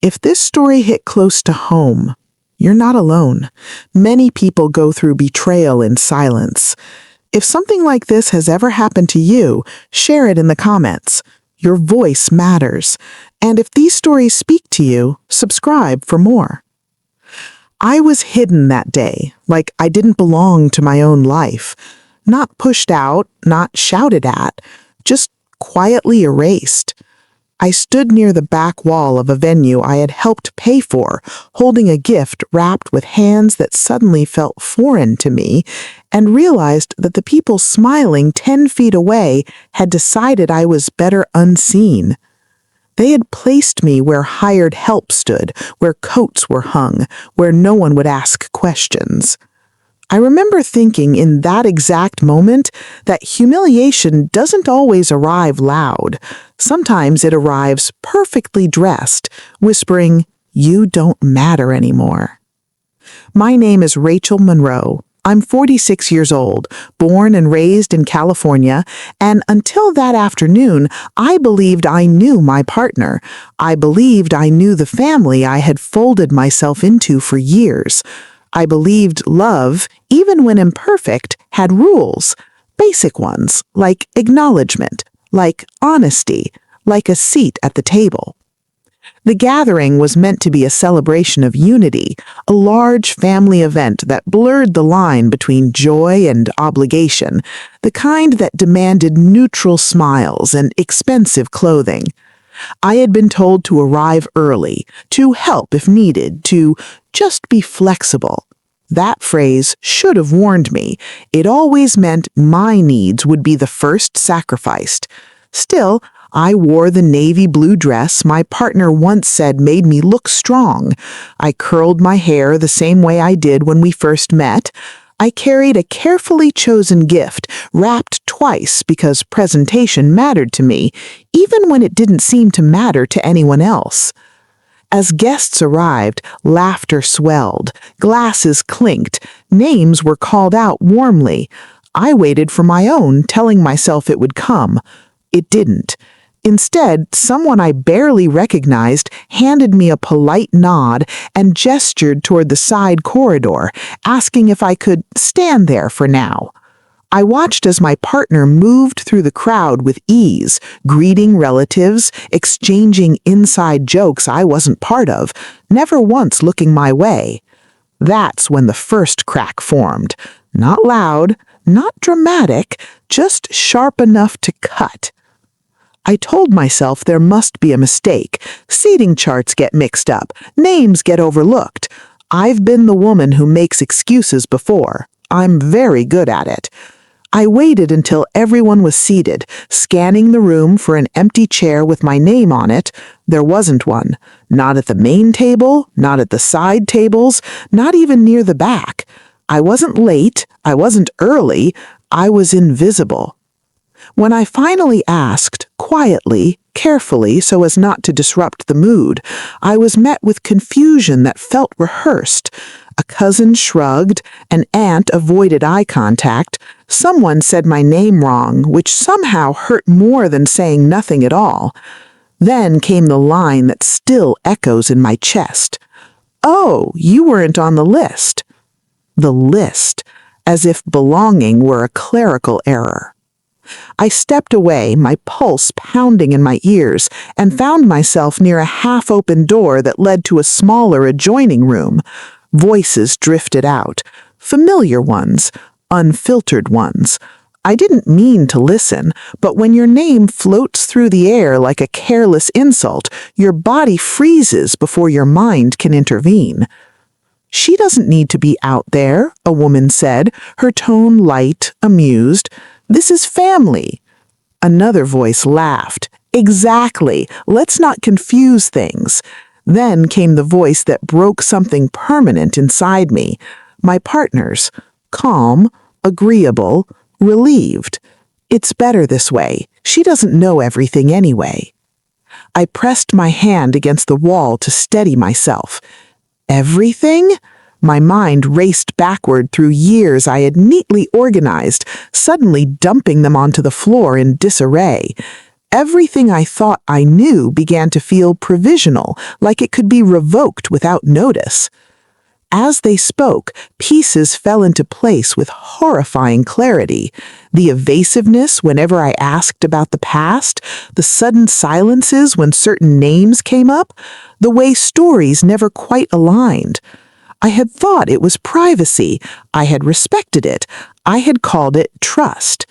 If this story hit close to home, you're not alone. Many people go through betrayal in silence. If something like this has ever happened to you, share it in the comments. Your voice matters. And if these stories speak to you, subscribe for more. I was hidden that day, like I didn't belong to my own life. Not pushed out, not shouted at, just quietly erased. I stood near the back wall of a venue I had helped pay for, holding a gift wrapped with hands that suddenly felt foreign to me, and realized that the people smiling 10 feet away had decided I was better unseen. They had placed me where hired help stood, where coats were hung, where no one would ask questions. I remember thinking in that exact moment that humiliation doesn't always arrive loud. Sometimes it arrives perfectly dressed, whispering, "You don't matter anymore." My name is Rachel Monroe. I'm 46 years old, born and raised in California, and until that afternoon, I believed I knew my partner. I believed I knew the family I had folded myself into for years. I believed love, even when imperfect, had rules, basic ones, like acknowledgement, like honesty, like a seat at the table. The gathering was meant to be a celebration of unity, a large family event that blurred the line between joy and obligation, the kind that demanded neutral smiles and expensive clothing. I had been told to arrive early, to help if needed, to just be flexible. That phrase should have warned me. It always meant my needs would be the first sacrificed. Still, I wore the navy blue dress my partner once said made me look strong. I curled my hair the same way I did when we first met. I carried a carefully chosen gift, wrapped twice because presentation mattered to me, even when it didn't seem to matter to anyone else. As guests arrived, laughter swelled, glasses clinked, names were called out warmly. I waited for my own, telling myself it would come. It didn't. Instead, someone I barely recognized handed me a polite nod and gestured toward the side corridor, asking if I could stand there for now. I watched as my partner moved through the crowd with ease, greeting relatives, exchanging inside jokes I wasn't part of, never once looking my way. That's when the first crack formed. Not loud, not dramatic, just sharp enough to cut. I told myself there must be a mistake. Seating charts get mixed up, names get overlooked. I've been the woman who makes excuses before. I'm very good at it. I waited until everyone was seated, scanning the room for an empty chair with my name on it. There wasn't one. Not at the main table, not at the side tables, not even near the back. I wasn't late, I wasn't early, I was invisible. When I finally asked, quietly, carefully so as not to disrupt the mood, I was met with confusion that felt rehearsed. A cousin shrugged, an aunt avoided eye contact, someone said my name wrong, which somehow hurt more than saying nothing at all. Then came the line that still echoes in my chest. "Oh, you weren't on the list." The list, as if belonging were a clerical error. I stepped away, my pulse pounding in my ears, and found myself near a half-open door that led to a smaller adjoining room. Voices drifted out, familiar ones, unfiltered ones. I didn't mean to listen, but when your name floats through the air like a careless insult, your body freezes before your mind can intervene. "She doesn't need to be out there," a woman said, her tone light, amused. "This is family." Another voice laughed. "Exactly. Let's not confuse things." Then came the voice that broke something permanent inside me. My partner's. Calm, agreeable, relieved. "It's better this way. She doesn't know everything anyway." I pressed my hand against the wall to steady myself. Everything? My mind raced backward through years I had neatly organized, suddenly dumping them onto the floor in disarray. Everything I thought I knew began to feel provisional, like it could be revoked without notice. As they spoke, pieces fell into place with horrifying clarity. The evasiveness whenever I asked about the past, the sudden silences when certain names came up, the way stories never quite aligned. I had thought it was privacy. I had respected it. I had called it trust.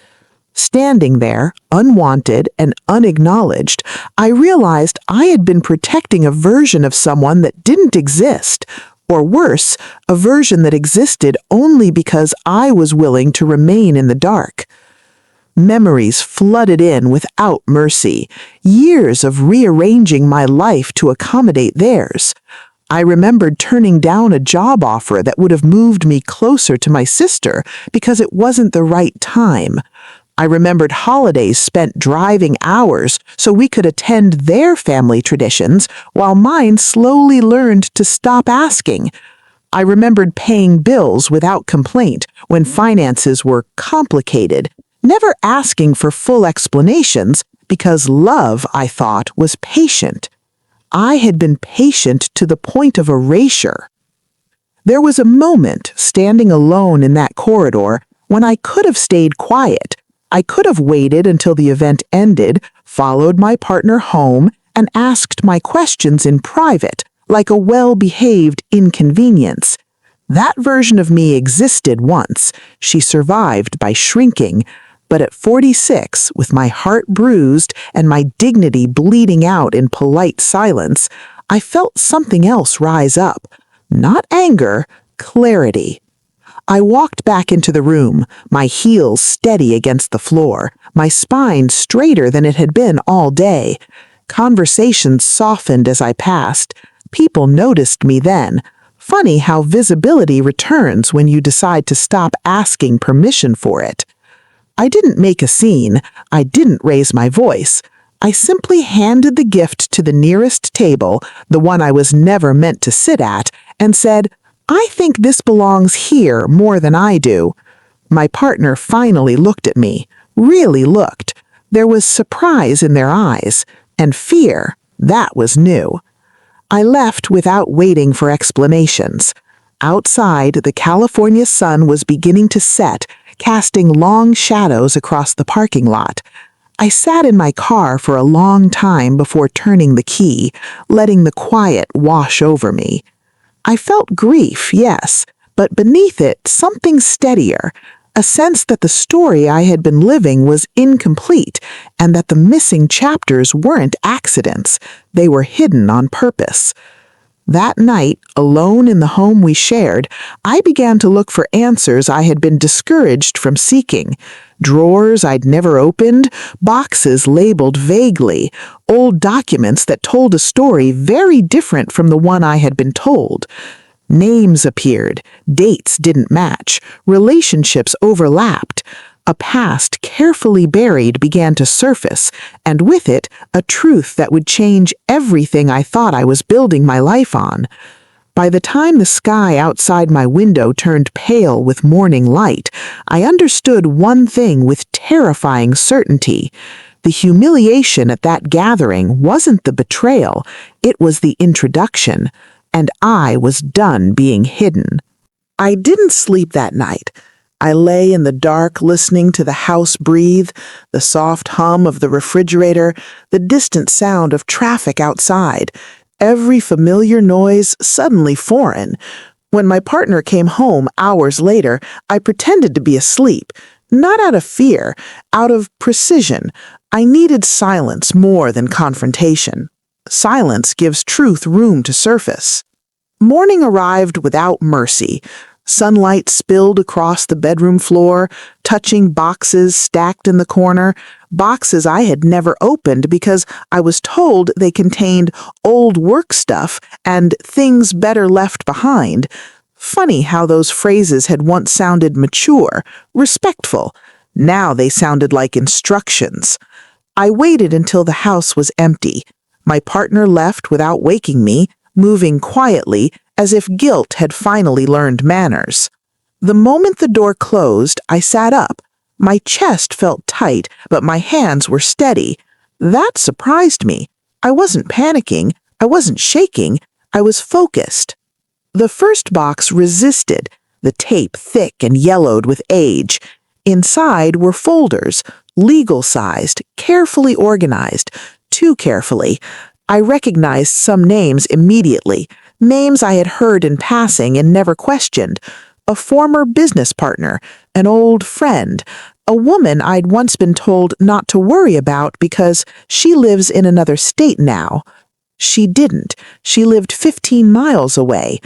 Standing there, unwanted and unacknowledged, I realized I had been protecting a version of someone that didn't exist, or worse, a version that existed only because I was willing to remain in the dark. Memories flooded in without mercy, years of rearranging my life to accommodate theirs. I remembered turning down a job offer that would have moved me closer to my sister because it wasn't the right time. I remembered holidays spent driving hours so we could attend their family traditions while mine slowly learned to stop asking. I remembered paying bills without complaint when finances were complicated, never asking for full explanations because love, I thought, was patient. I had been patient to the point of erasure. There was a moment, standing alone in that corridor, when I could have stayed quiet. I could have waited until the event ended, followed my partner home, and asked my questions in private, like a well-behaved inconvenience. That version of me existed once. She survived by shrinking. But at 46, with my heart bruised and my dignity bleeding out in polite silence, I felt something else rise up. Not anger, clarity. I walked back into the room, my heels steady against the floor, my spine straighter than it had been all day. Conversations softened as I passed. People noticed me then. Funny how visibility returns when you decide to stop asking permission for it. I didn't make a scene. I didn't raise my voice. I simply handed the gift to the nearest table, the one I was never meant to sit at, and said, "I think this belongs here more than I do." My partner finally looked at me, really looked. There was surprise in their eyes, and fear. That was new. I left without waiting for explanations. Outside, the California sun was beginning to set, casting long shadows across the parking lot. I sat in my car for a long time before turning the key, letting the quiet wash over me. I felt grief, yes, but beneath it, something steadier, a sense that the story I had been living was incomplete and that the missing chapters weren't accidents, they were hidden on purpose. That night, alone in the home we shared, I began to look for answers I had been discouraged from seeking. Drawers I'd never opened, boxes labeled vaguely, old documents that told a story very different from the one I had been told. Names appeared, dates didn't match, relationships overlapped. A past carefully buried began to surface, and with it, a truth that would change everything I thought I was building my life on. By the time the sky outside my window turned pale with morning light, I understood one thing with terrifying certainty. The humiliation at that gathering wasn't the betrayal, it was the introduction, and I was done being hidden. I didn't sleep that night. I lay in the dark listening to the house breathe, the soft hum of the refrigerator, the distant sound of traffic outside, every familiar noise suddenly foreign. When my partner came home hours later, I pretended to be asleep, not out of fear, out of precision. I needed silence more than confrontation. Silence gives truth room to surface. Morning arrived without mercy. Sunlight spilled across the bedroom floor, touching boxes stacked in the corner, boxes I had never opened because I was told they contained old work stuff and things better left behind. Funny how those phrases had once sounded mature, respectful. Now they sounded like instructions. I waited until the house was empty. My partner left without waking me, moving quietly, as if guilt had finally learned manners. The moment the door closed, I sat up. My chest felt tight, but my hands were steady. That surprised me. I wasn't panicking, I wasn't shaking, I was focused. The first box resisted, the tape thick and yellowed with age. Inside were folders, legal-sized, carefully organized, too carefully. I recognized some names immediately, names I had heard in passing and never questioned. A former business partner, an old friend, a woman I'd once been told not to worry about because she lives in another state now. She didn't. She lived 15 miles away.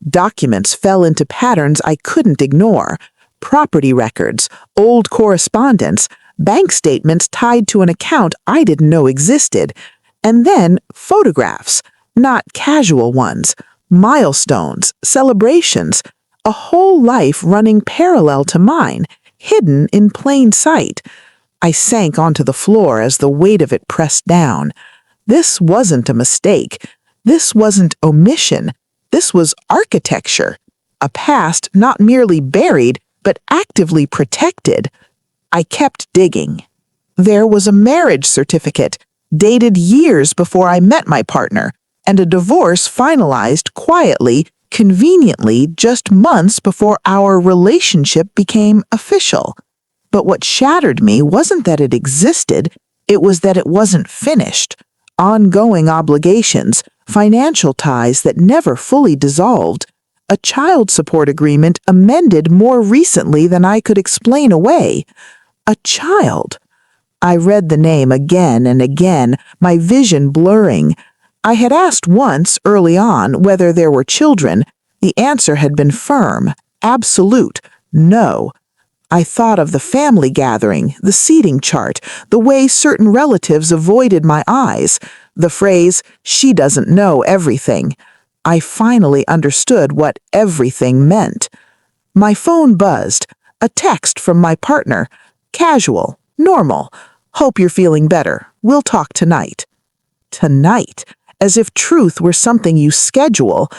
Documents fell into patterns I couldn't ignore. Property records, old correspondence, bank statements tied to an account I didn't know existed. And then photographs, not casual ones, milestones, celebrations, a whole life running parallel to mine, hidden in plain sight. I sank onto the floor as the weight of it pressed down. This wasn't a mistake. This wasn't omission. This was architecture, a past not merely buried, but actively protected. I kept digging. There was a marriage certificate, dated years before I met my partner, and a divorce finalized quietly, conveniently, just months before our relationship became official. But what shattered me wasn't that it existed, it was that it wasn't finished. Ongoing obligations, financial ties that never fully dissolved, a child support agreement amended more recently than I could explain away. A child. I read the name again and again, my vision blurring. I had asked once, early on, whether there were children. The answer had been firm, absolute, no. I thought of the family gathering, the seating chart, the way certain relatives avoided my eyes, the phrase, "she doesn't know everything." I finally understood what everything meant. My phone buzzed, a text from my partner, casual, normal, "Hope you're feeling better. We'll talk tonight." Tonight, as if truth were something you schedule.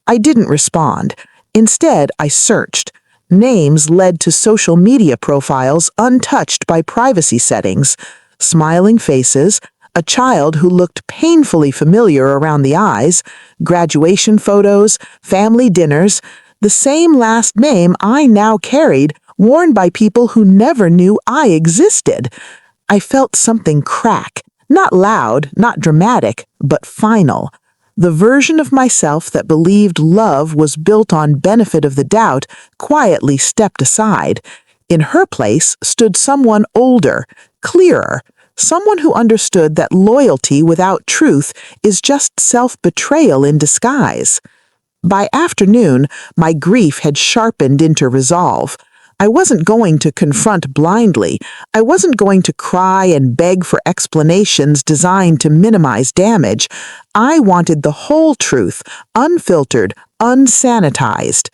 I didn't respond. Instead, I searched. Names led to social media profiles untouched by privacy settings, smiling faces, a child who looked painfully familiar around the eyes, graduation photos, family dinners, the same last name I now carried, worn by people who never knew I existed. I felt something crack, not loud, not dramatic, but final. The version of myself that believed love was built on benefit of the doubt quietly stepped aside. In her place stood someone older, clearer, someone who understood that loyalty without truth is just self-betrayal in disguise. By afternoon, my grief had sharpened into resolve. I wasn't going to confront blindly. I wasn't going to cry and beg for explanations designed to minimize damage. I wanted the whole truth, unfiltered, unsanitized.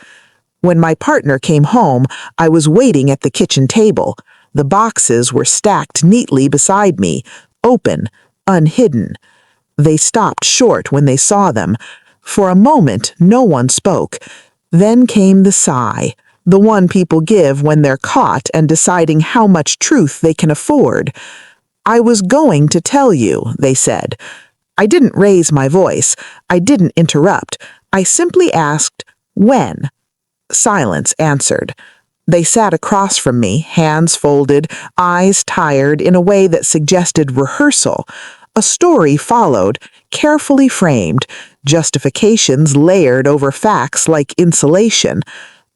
When my partner came home, I was waiting at the kitchen table. The boxes were stacked neatly beside me, open, unhidden. They stopped short when they saw them. For a moment, no one spoke. Then came the sigh. The one people give when they're caught and deciding how much truth they can afford. "I was going to tell you," they said. I didn't raise my voice. I didn't interrupt. I simply asked, "When?" Silence answered. They sat across from me, hands folded, eyes tired in a way that suggested rehearsal. A story followed, carefully framed, justifications layered over facts like insulation.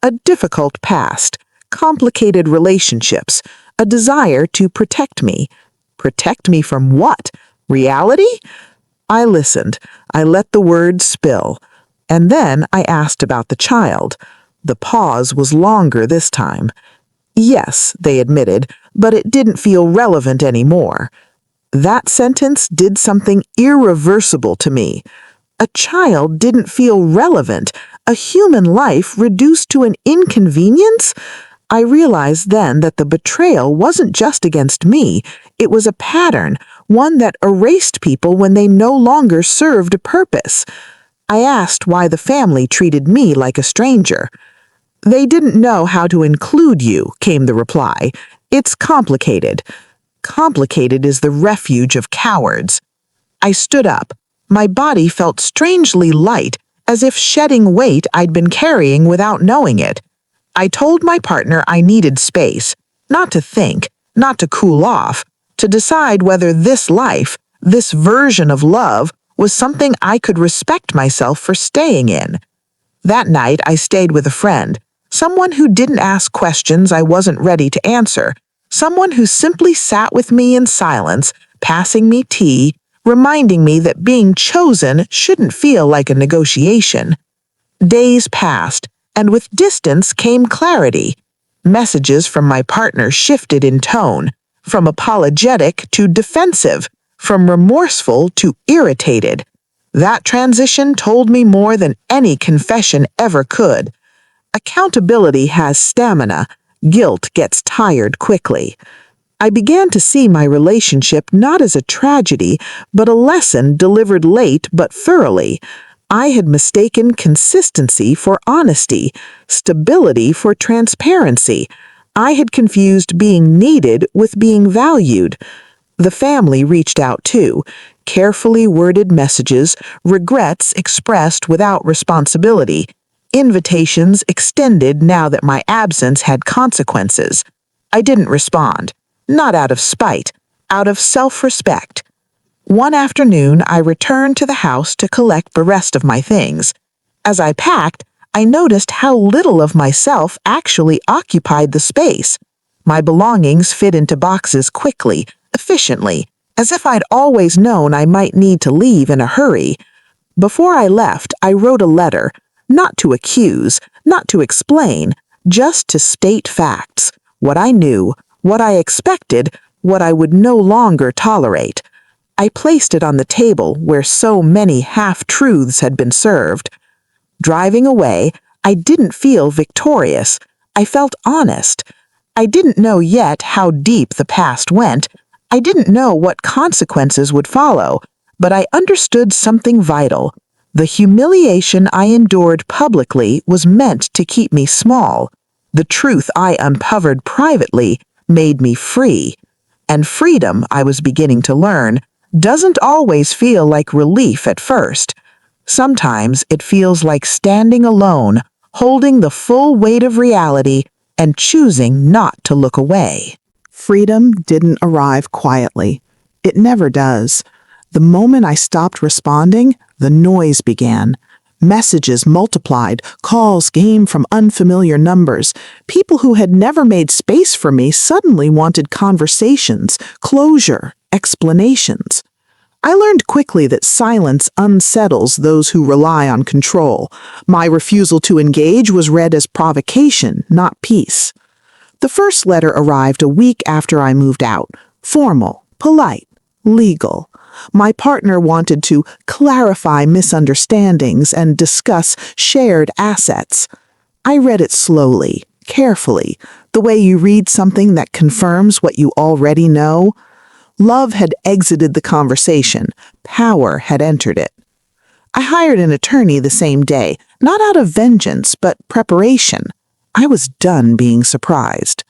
A difficult past, complicated relationships, a desire to protect me. Protect me from what? Reality? I listened. I let the words spill. And then I asked about the child. The pause was longer this time. Yes, they admitted, but it didn't feel relevant anymore. That sentence did something irreversible to me. A child didn't feel relevant, a human life reduced to an inconvenience? I realized then that the betrayal wasn't just against me, it was a pattern, one that erased people when they no longer served a purpose. I asked why the family treated me like a stranger. "They didn't know how to include you," came the reply. "It's complicated." complicated is the refuge of cowards. I stood up. My body felt strangely light, as if shedding weight I'd been carrying without knowing it. I told my partner I needed space, not to think, not to cool off, to decide whether this life, this version of love, was something I could respect myself for staying in. That night, I stayed with a friend, someone who didn't ask questions I wasn't ready to answer, someone who simply sat with me in silence, passing me tea, reminding me that being chosen shouldn't feel like a negotiation. Days passed, and with distance came clarity. Messages from my partner shifted in tone, from apologetic to defensive, from remorseful to irritated. That transition told me more than any confession ever could. Accountability has stamina. Guilt gets tired quickly. I began to see my relationship not as a tragedy, but a lesson delivered late but thoroughly. I had mistaken consistency for honesty, stability for transparency. I had confused being needed with being valued. The family reached out too, carefully worded messages, regrets expressed without responsibility, invitations extended now that my absence had consequences. I didn't respond. Not out of spite, out of self-respect. One afternoon, I returned to the house to collect the rest of my things. As I packed, I noticed how little of myself actually occupied the space. My belongings fit into boxes quickly, efficiently, as if I'd always known I might need to leave in a hurry. Before I left, I wrote a letter, not to accuse, not to explain, just to state facts, what I knew, what I expected, what I would no longer tolerate. I placed it on the table where so many half-truths had been served. Driving away, I didn't feel victorious. I felt honest. I didn't know yet how deep the past went. I didn't know what consequences would follow, but I understood something vital. The humiliation I endured publicly was meant to keep me small. The truth I uncovered privately made me free. And freedom, I was beginning to learn, doesn't always feel like relief at first. Sometimes it feels like standing alone, holding the full weight of reality, and choosing not to look away. Freedom didn't arrive quietly. It never does. The moment I stopped responding, the noise began. Messages multiplied, calls came from unfamiliar numbers. People who had never made space for me suddenly wanted conversations, closure, explanations. I learned quickly that silence unsettles those who rely on control. My refusal to engage was read as provocation, not peace. The first letter arrived a week after I moved out. Formal, polite, legal. My partner wanted to clarify misunderstandings and discuss shared assets. I read it slowly, carefully, the way you read something that confirms what you already know. Love had exited the conversation. Power had entered it. I hired an attorney the same day, not out of vengeance, but preparation. I was done being surprised.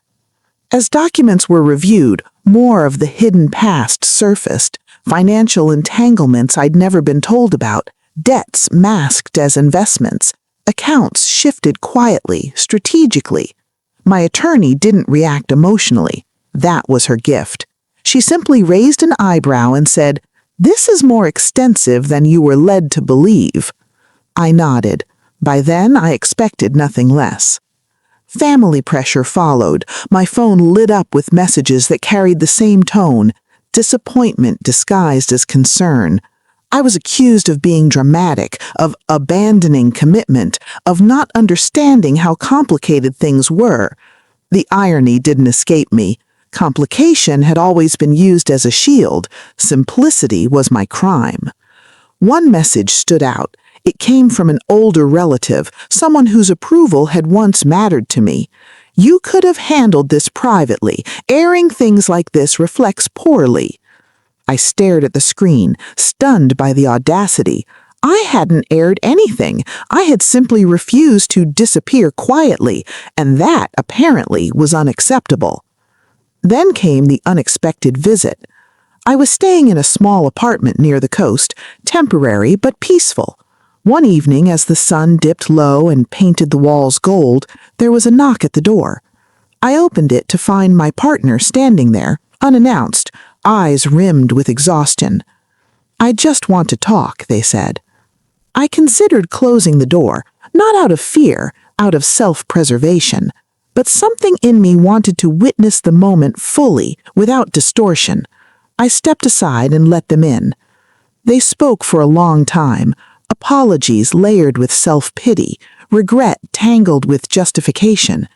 As documents were reviewed, more of the hidden past surfaced. Financial entanglements I'd never been told about, debts masked as investments, accounts shifted quietly, strategically. My attorney didn't react emotionally. That was her gift. She simply raised an eyebrow and said, "This is more extensive than you were led to believe." I nodded. By then, I expected nothing less. Family pressure followed. My phone lit up with messages that carried the same tone. Disappointment disguised as concern. I was accused of being dramatic, of abandoning commitment, of not understanding how complicated things were. The irony didn't escape me. Complication had always been used as a shield. Simplicity was my crime. One message stood out. It came from an older relative, someone whose approval had once mattered to me. "You could have handled this privately. Airing things like this reflects poorly." I stared at the screen, stunned by the audacity. I hadn't aired anything. I had simply refused to disappear quietly, and that, apparently, was unacceptable. Then came the unexpected visit. I was staying in a small apartment near the coast, temporary but peaceful. One evening, as the sun dipped low and painted the walls gold, there was a knock at the door. I opened it to find my partner standing there, unannounced, eyes rimmed with exhaustion. "I just want to talk," they said. I considered closing the door, not out of fear, out of self-preservation, but something in me wanted to witness the moment fully, without distortion. I stepped aside and let them in. They spoke for a long time, apologies layered with self-pity, regret tangled with justification.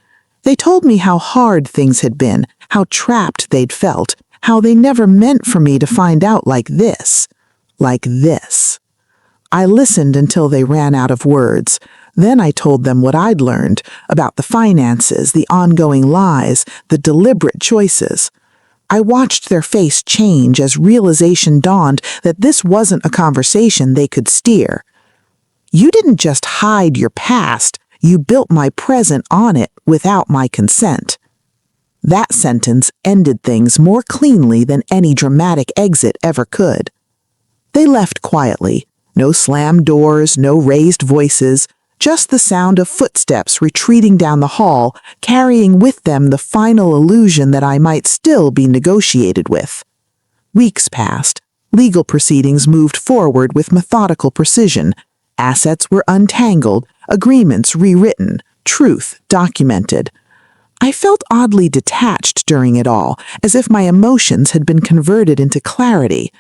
They told me how hard things had been, how trapped they'd felt, how they never meant for me to find out like this. Like this. I listened until they ran out of words. Then I told them what I'd learned about the finances, the ongoing lies, the deliberate choices. I watched their face change as realization dawned that this wasn't a conversation they could steer. "You didn't just hide your past, you built my present on it without my consent." That sentence ended things more cleanly than any dramatic exit ever could. They left quietly. No slammed doors, no raised voices, just the sound of footsteps retreating down the hall, carrying with them the final illusion that I might still be negotiated with. Weeks passed. Legal proceedings moved forward with methodical precision. Assets were untangled, agreements rewritten, truth documented. I felt oddly detached during it all, as if my emotions had been converted into clarity.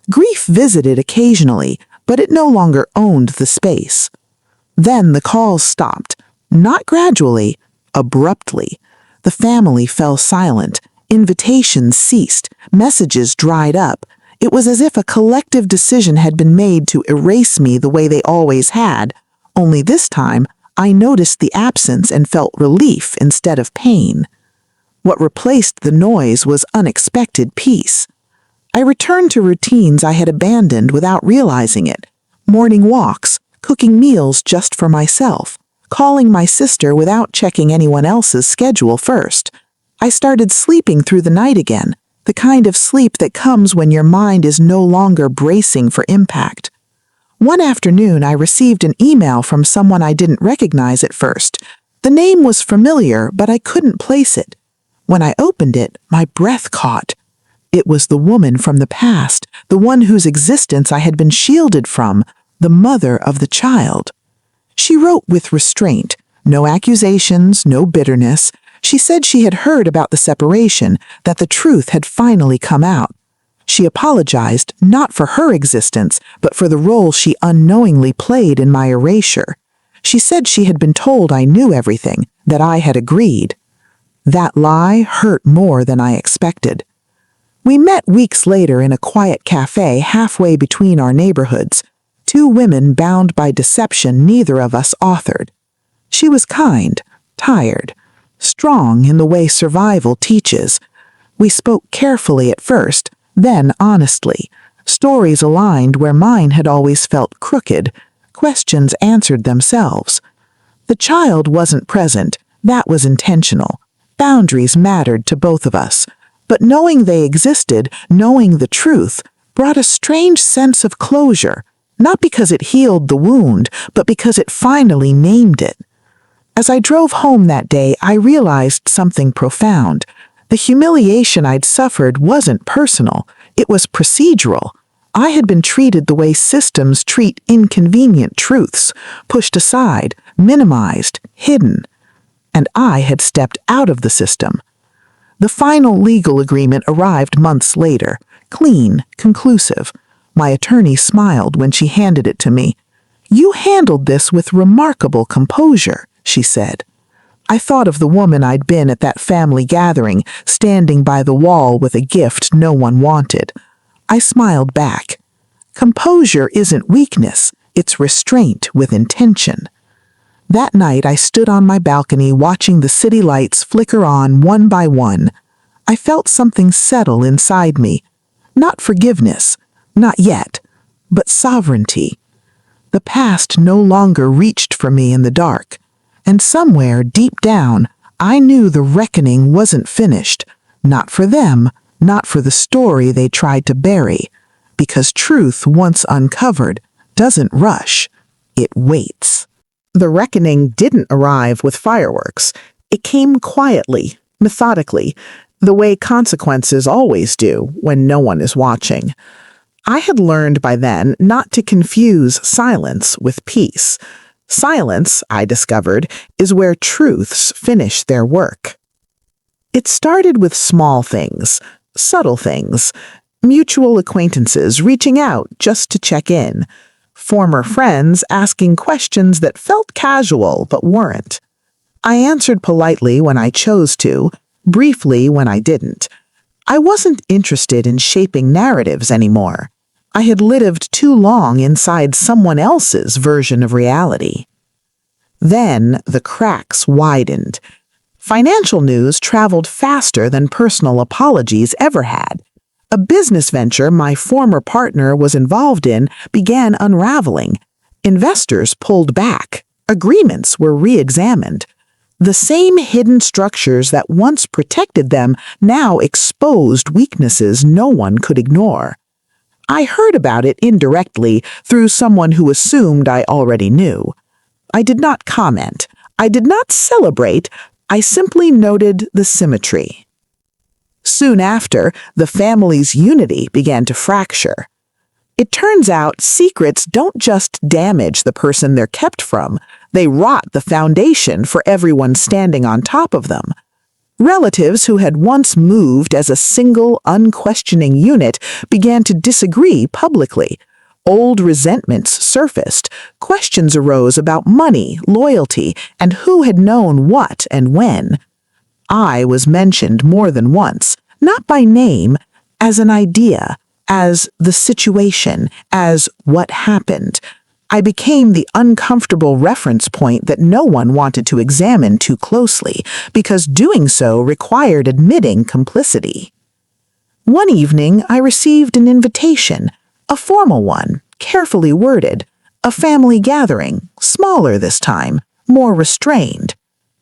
Grief visited occasionally, but it no longer owned the space. Then the calls stopped, not gradually, abruptly. The family fell silent, invitations ceased, messages dried up. It was as if a collective decision had been made to erase me the way they always had, only this time I noticed the absence and felt relief instead of pain. What replaced the noise was unexpected peace. I returned to routines I had abandoned without realizing it. Morning walks, cooking meals just for myself, calling my sister without checking anyone else's schedule first. I started sleeping through the night again, the kind of sleep that comes when your mind is no longer bracing for impact. One afternoon, I received an email from someone I didn't recognize at first. The name was familiar, but I couldn't place it. When I opened it, my breath caught. It was the woman from the past, the one whose existence I had been shielded from, the mother of the child. She wrote with restraint, no accusations, no bitterness. She said she had heard about the separation, that the truth had finally come out. She apologized not for her existence, but for the role she unknowingly played in my erasure. She said she had been told I knew everything, that I had agreed. That lie hurt more than I expected. We met weeks later in a quiet cafe halfway between our neighborhoods. Two women bound by deception neither of us authored. She was kind, tired, strong in the way survival teaches. We spoke carefully at first, then honestly. Stories aligned where mine had always felt crooked. Questions answered themselves. The child wasn't present. That was intentional. Boundaries mattered to both of us. But knowing they existed, knowing the truth, brought a strange sense of closure, not because it healed the wound, but because it finally named it. As I drove home that day, I realized something profound. The humiliation I'd suffered wasn't personal, it was procedural. I had been treated the way systems treat inconvenient truths, pushed aside, minimized, hidden. And I had stepped out of the system. The final legal agreement arrived months later, clean, conclusive. My attorney smiled when she handed it to me. "You handled this with remarkable composure," she said. I thought of the woman I'd been at that family gathering, standing by the wall with a gift no one wanted. I smiled back. Composure isn't weakness, it's restraint with intention. That night I stood on my balcony watching the city lights flicker on one by one. I felt something settle inside me. Not forgiveness, not yet, but sovereignty. The past no longer reached for me in the dark, and somewhere deep down I knew the reckoning wasn't finished, Not for them, not for the story they tried to bury, because truth, once uncovered, doesn't rush, it waits. The reckoning didn't arrive with fireworks. It came quietly, methodically, the way consequences always do when no one is watching. I had learned by then not to confuse silence with peace. Silence, I discovered, is where truths finish their work. It started with small things, subtle things, mutual acquaintances reaching out just to check in, former friends asking questions that felt casual but weren't. I answered politely when I chose to, briefly when I didn't. I wasn't interested in shaping narratives anymore. I had lived too long inside someone else's version of reality. Then the cracks widened. Financial news traveled faster than personal apologies ever had. A business venture my former partner was involved in began unraveling. Investors pulled back. Agreements were re-examined. The same hidden structures that once protected them now exposed weaknesses no one could ignore. I heard about it indirectly through someone who assumed I already knew. I did not comment. I did not celebrate. I simply noted the symmetry. Soon after, the family's unity began to fracture. It turns out secrets don't just damage the person they're kept from, they rot the foundation for everyone standing on top of them. Relatives who had once moved as a single, unquestioning unit began to disagree publicly. Old resentments surfaced. Questions arose about money, loyalty, and who had known what and when. I was mentioned more than once, not by name, as an idea, as the situation, as what happened. I became the uncomfortable reference point that no one wanted to examine too closely, because doing so required admitting complicity. One evening, I received an invitation, a formal one, carefully worded, a family gathering, smaller this time, more restrained.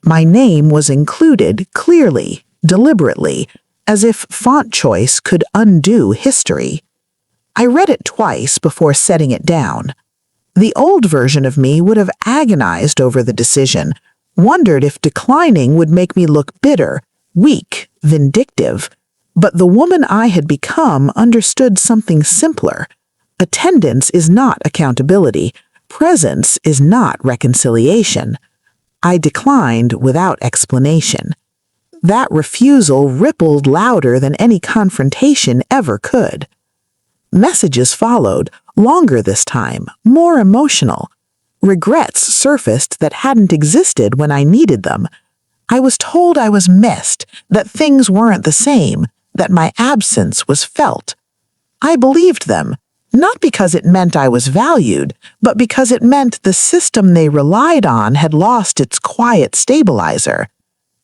My name was included clearly, deliberately, as if font choice could undo history. I read it twice before setting it down. The old version of me would have agonized over the decision, wondered if declining would make me look bitter, weak, vindictive. But the woman I had become understood something simpler. Attendance is not accountability. Presence is not reconciliation. I declined without explanation. That refusal rippled louder than any confrontation ever could. Messages followed, longer this time, more emotional. Regrets surfaced that hadn't existed when I needed them. I was told I was missed, that things weren't the same, that my absence was felt. I believed them, not because it meant I was valued, but because it meant the system they relied on had lost its quiet stabilizer.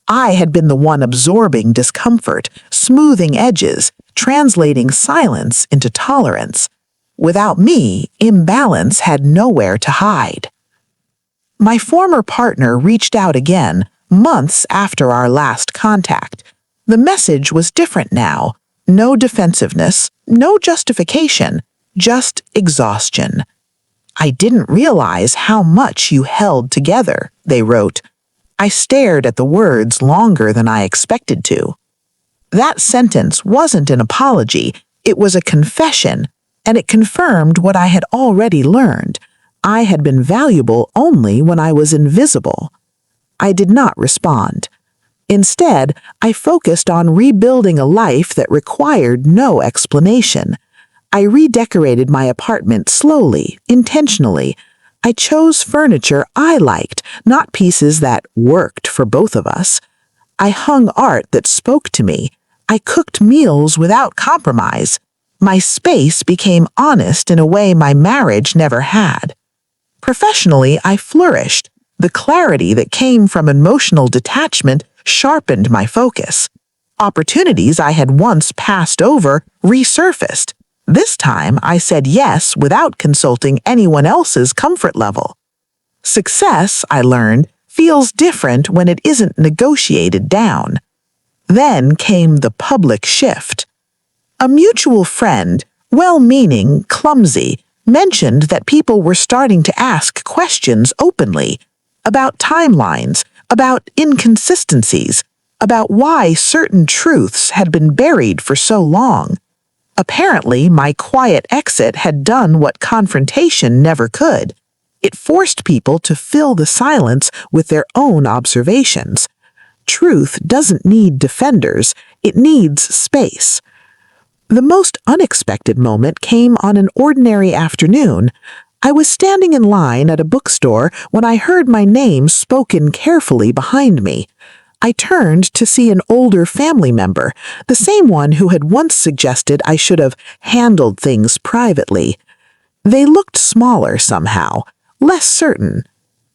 I had been the one absorbing discomfort, smoothing edges, translating silence into tolerance. Without me, imbalance had nowhere to hide. My former partner reached out again, months after our last contact. The message was different now. No defensiveness, no justification, just exhaustion. I didn't realize how much you held together, they wrote. I stared at the words longer than I expected to. That sentence wasn't an apology, it was a confession, and it confirmed what I had already learned. I had been valuable only when I was invisible. I did not respond. Instead, I focused on rebuilding a life that required no explanation. I redecorated my apartment slowly, intentionally. I chose furniture I liked, not pieces that worked for both of us. I hung art that spoke to me. I cooked meals without compromise. My space became honest in a way my marriage never had. Professionally, I flourished. The clarity that came from emotional detachment sharpened my focus. Opportunities I had once passed over resurfaced. This time, I said yes without consulting anyone else's comfort level. Success, I learned, feels different when it isn't negotiated down. Then came the public shift. A mutual friend, well-meaning, clumsy, mentioned that people were starting to ask questions openly about timelines, about inconsistencies, about why certain truths had been buried for so long. Apparently, my quiet exit had done what confrontation never could. It forced people to fill the silence with their own observations. Truth doesn't need defenders, it needs space. The most unexpected moment came on an ordinary afternoon. I was standing in line at a bookstore when I heard my name spoken carefully behind me. I turned to see an older family member, the same one who had once suggested I should have handled things privately. They looked smaller somehow, less certain.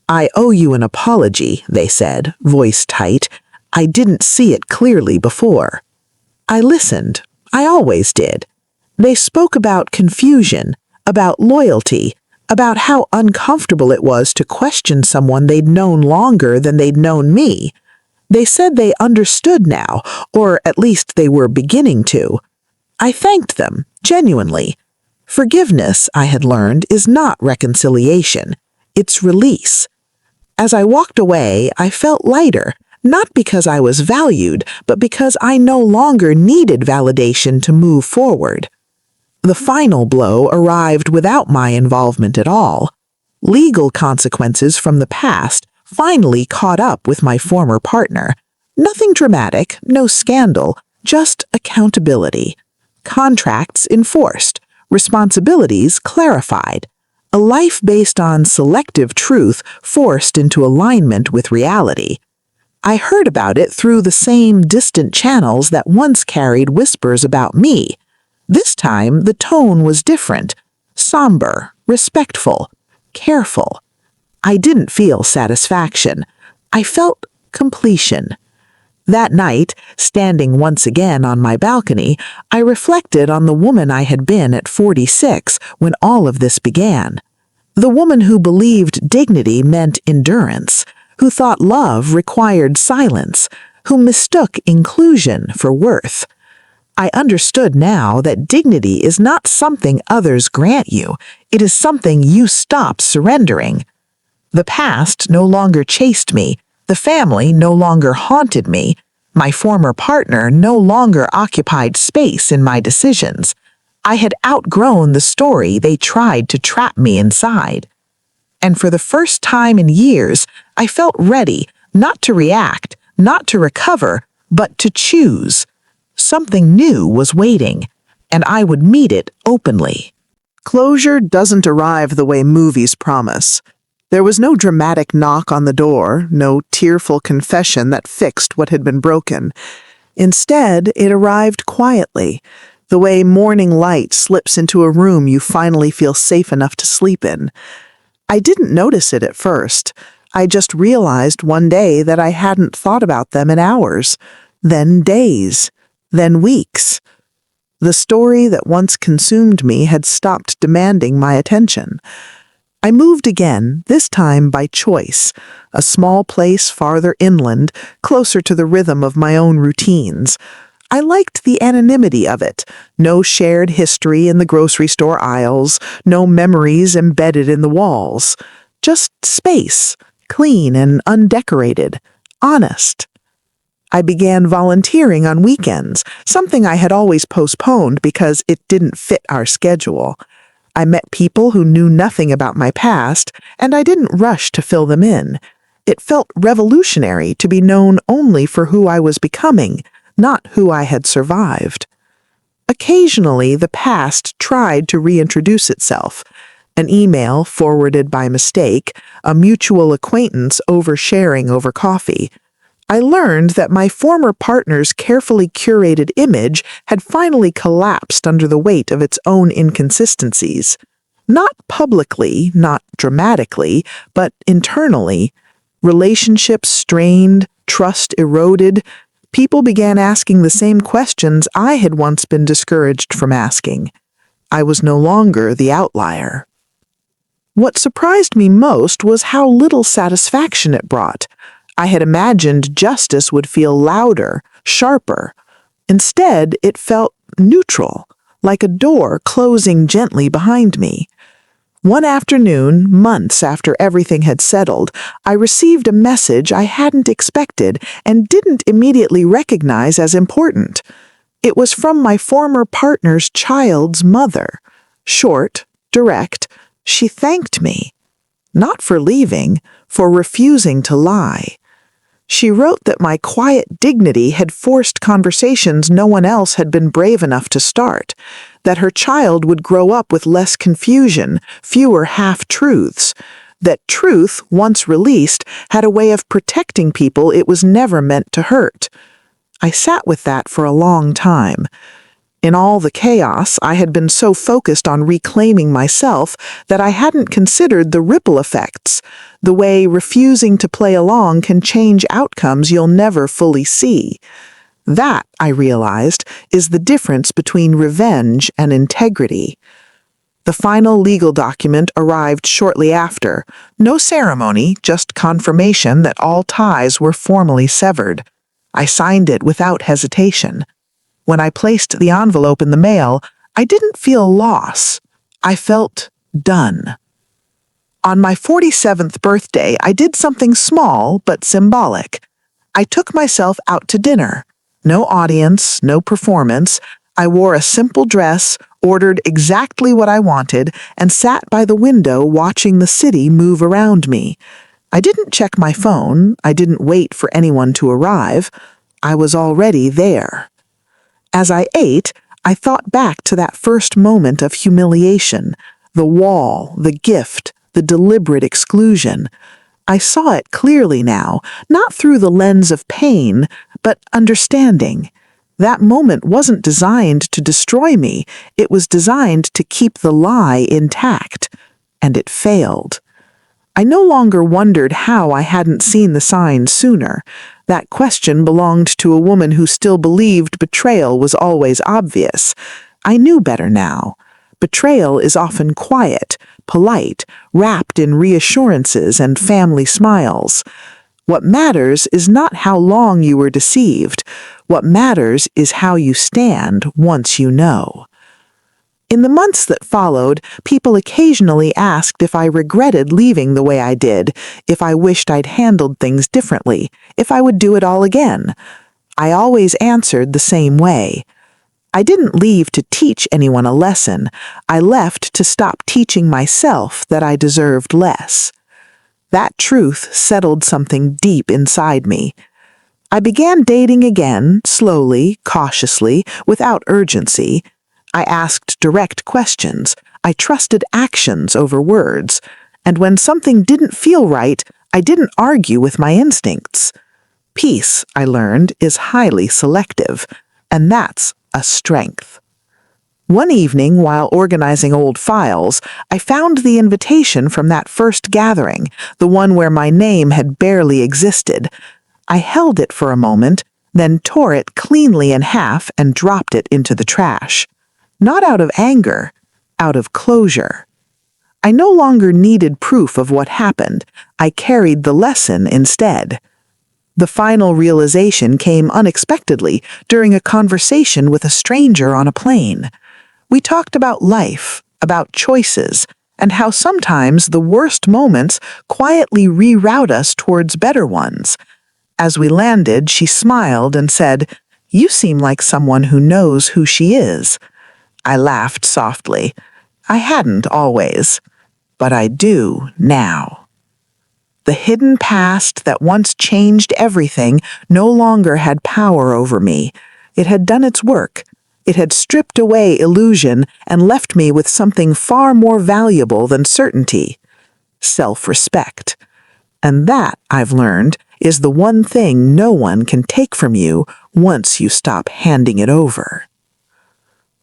"I owe you an apology," they said, voice tight. "I didn't see it clearly before." I listened. I always did. They spoke about confusion, about loyalty, about how uncomfortable it was to question someone they'd known longer than they'd known me. They said they understood now, or at least they were beginning to. I thanked them, genuinely. Forgiveness, I had learned, is not reconciliation. It's release. As I walked away, I felt lighter, not because I was valued, but because I no longer needed validation to move forward. The final blow arrived without my involvement at all. Legal consequences from the past finally caught up with my former partner. Nothing dramatic, no scandal, just accountability. Contracts enforced, responsibilities clarified. A life based on selective truth forced into alignment with reality. I heard about it through the same distant channels that once carried whispers about me. This time, the tone was different, somber, respectful, careful. I didn't feel satisfaction. I felt completion. That night, standing once again on my balcony, I reflected on the woman I had been at 46 when all of this began. The woman who believed dignity meant endurance, who thought love required silence, who mistook inclusion for worth. I understood now that dignity is not something others grant you, it is something you stop surrendering. The past no longer chased me, the family no longer haunted me, my former partner no longer occupied space in my decisions. I had outgrown the story they tried to trap me inside. And for the first time in years, I felt ready, not to react, not to recover, but to choose. Something new was waiting, and I would meet it openly. Closure doesn't arrive the way movies promise. There was no dramatic knock on the door, no tearful confession that fixed what had been broken. Instead, it arrived quietly, the way morning light slips into a room you finally feel safe enough to sleep in. I didn't notice it at first. I just realized one day that I hadn't thought about them in hours, then days, then weeks. The story that once consumed me had stopped demanding my attention. I moved again, this time by choice, a small place farther inland, closer to the rhythm of my own routines. I liked the anonymity of it. No shared history in the grocery store aisles, no memories embedded in the walls. Just space, clean and undecorated, honest. I began volunteering on weekends, something I had always postponed because it didn't fit our schedule. I met people who knew nothing about my past, and I didn't rush to fill them in. It felt revolutionary to be known only for who I was becoming, not who I had survived. Occasionally, the past tried to reintroduce itself. An email forwarded by mistake, a mutual acquaintance oversharing over coffee. I learned that my former partner's carefully curated image had finally collapsed under the weight of its own inconsistencies. Not publicly, not dramatically, but internally. Relationships strained, trust eroded. People began asking the same questions I had once been discouraged from asking. I was no longer the outlier. What surprised me most was how little satisfaction it brought. I had imagined justice would feel louder, sharper. Instead, it felt neutral, like a door closing gently behind me. One afternoon, months after everything had settled, I received a message I hadn't expected and didn't immediately recognize as important. It was from my former partner's child's mother. Short, direct, she thanked me. Not for leaving, for refusing to lie. She wrote that my quiet dignity had forced conversations no one else had been brave enough to start, that her child would grow up with less confusion, fewer half-truths, that truth, once released, had a way of protecting people it was never meant to hurt. I sat with that for a long time. In all the chaos, I had been so focused on reclaiming myself that I hadn't considered the ripple effects, the way refusing to play along can change outcomes you'll never fully see. That, I realized, is the difference between revenge and integrity. The final legal document arrived shortly after. No ceremony, just confirmation that all ties were formally severed. I signed it without hesitation. When I placed the envelope in the mail, I didn't feel loss. I felt done. On my 47th birthday, I did something small but symbolic. I took myself out to dinner. No audience, no performance. I wore a simple dress, ordered exactly what I wanted, and sat by the window watching the city move around me. I didn't check my phone. I didn't wait for anyone to arrive. I was already there. As I ate, I thought back to that first moment of humiliation, the wall, the gift, the deliberate exclusion. I saw it clearly now, not through the lens of pain, but understanding. That moment wasn't designed to destroy me, it was designed to keep the lie intact. And it failed. I no longer wondered how I hadn't seen the signs sooner. That question belonged to a woman who still believed betrayal was always obvious. I knew better now. Betrayal is often quiet, polite, wrapped in reassurances and family smiles. What matters is not how long you were deceived. What matters is how you stand once you know. In the months that followed, people occasionally asked if I regretted leaving the way I did, if I wished I'd handled things differently, if I would do it all again. I always answered the same way. I didn't leave to teach anyone a lesson. I left to stop teaching myself that I deserved less. That truth settled something deep inside me. I began dating again, slowly, cautiously, without urgency. I asked direct questions. I trusted actions over words. And when something didn't feel right, I didn't argue with my instincts. Peace, I learned, is highly selective, and that's a strength. One evening, while organizing old files, I found the invitation from that first gathering, the one where my name had barely existed. I held it for a moment, then tore it cleanly in half and dropped it into the trash. Not out of anger, out of closure. I no longer needed proof of what happened. I carried the lesson instead. The final realization came unexpectedly during a conversation with a stranger on a plane. We talked about life, about choices, and how sometimes the worst moments quietly reroute us towards better ones. As we landed, she smiled and said, "You seem like someone who knows who she is." I laughed softly. I hadn't always, but I do now. The hidden past that once changed everything no longer had power over me. It had done its work. It had stripped away illusion and left me with something far more valuable than certainty: self-respect. And that, I've learned, is the one thing no one can take from you once you stop handing it over.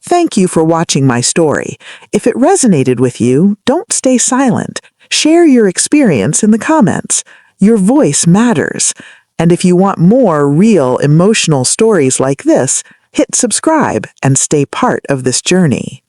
Thank you for watching my story. If it resonated with you, don't stay silent. Share your experience in the comments. Your voice matters. And if you want more real, emotional stories like this, hit subscribe and stay part of this journey.